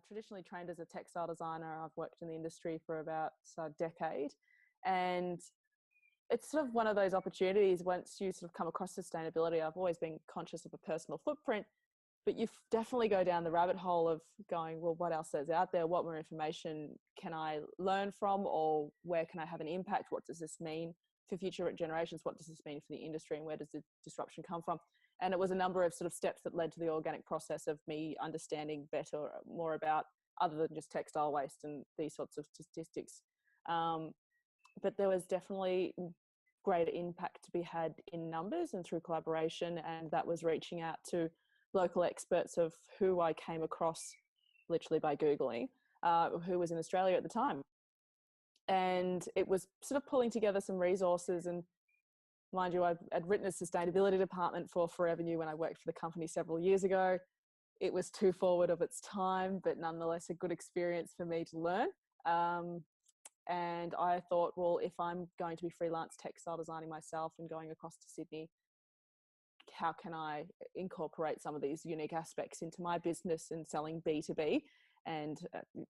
traditionally trained as a textile designer. I've worked in the industry for about a decade, and it's sort of one of those opportunities once you sort of come across sustainability. I've always been conscious of a personal footprint, but you definitely go down the rabbit hole of going, well, what else is out there? What more information can I learn from, or where can I have an impact? What does this mean for future generations? What does this mean for the industry, and where does the disruption come from? And it was a number of sort of steps that led to the organic process of me understanding better, more about other than just textile waste and these sorts of statistics. But there was definitely greater impact to be had in numbers and through collaboration, and that was reaching out to local experts of who I came across literally by Googling, who was in Australia at the time. And it was sort of pulling together some resources. And mind you, I'd written a sustainability department for Forever when I worked for the company several years ago. It was too forward of its time, but nonetheless a good experience for me to learn. And I thought, well, if I'm going to be freelance textile designing myself and going across to Sydney, how can I incorporate some of these unique aspects into my business and selling B2B and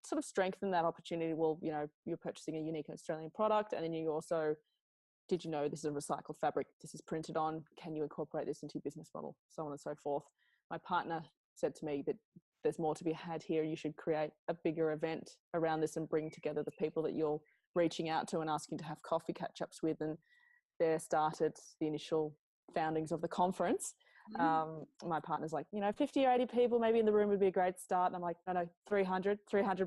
sort of strengthen that opportunity? Well, you know, you're purchasing a unique Australian product, and then you also, did you know this is a recycled fabric? This is printed on. Can you incorporate this into your business model? So on and so forth. My partner said to me that there's more to be had here. You should create a bigger event around this and bring together the people that you're reaching out to and asking to have coffee catch-ups with. And there started the initial foundings of the conference. My partner's like, 50 or 80 people maybe in the room would be a great start. And I'm like, no, 300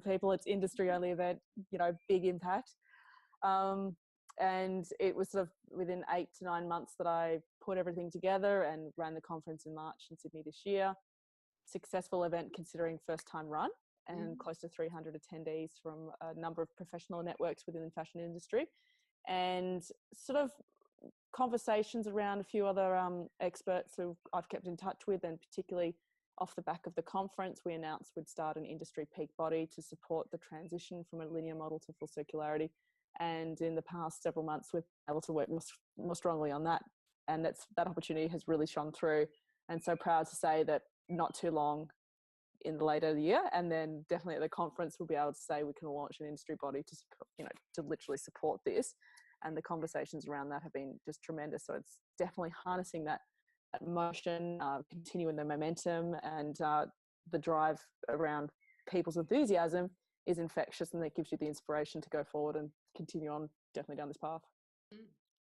people. It's industry only event, big impact. And it was sort of within 8 to 9 months that I put everything together and ran the conference in March in Sydney this year. Successful event considering first time run, and close to 300 attendees from a number of professional networks within the fashion industry, and sort of conversations around a few other experts who I've kept in touch with. And particularly off the back of the conference, we announced we'd start an industry peak body to support the transition from a linear model to full circularity. And in the past several months, we've been able to work more strongly on that. And that opportunity has really shone through. And so proud to say that not too long in the later year, and then definitely at the conference, we'll be able to say we can launch an industry body to support, to literally support this. And the conversations around that have been just tremendous. So it's definitely harnessing that motion, continuing the momentum, and the drive around people's enthusiasm is infectious, and that gives you the inspiration to go forward and continue on definitely down this path.